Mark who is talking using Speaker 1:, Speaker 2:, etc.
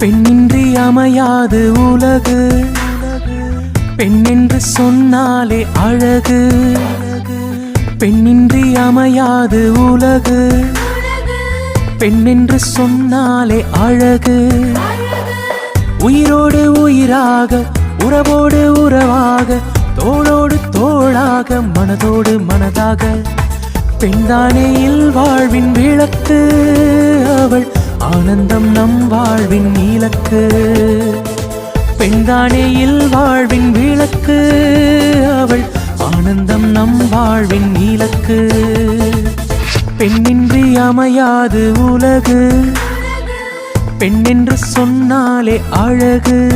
Speaker 1: பெண்ணின்றி அமையாது உலகு, பெண் என்று சொன்னாலே அழகு. பெண்ணின்றி அமையாது உலகு, பெண் என்று சொன்னாலே அழகு. உயிரோடு உயிராக, உறவோடு உறவாக, தோளோடு தோளாக, மனதோடு மனதாக, பெண்தானே இல்வாழ்வின் விளக்கு. அவள் ஆனந்தம் நம் வாழ்வின் இலக்கு. பெண்தானே இல்வாழ்வின் விளக்கு. அவள் ஆனந்தம் நம் வாழ்வின் இலக்கு. பெண்ணின்றி அமையாது உலகு, பெண் என்று சொன்னாலே அழகு.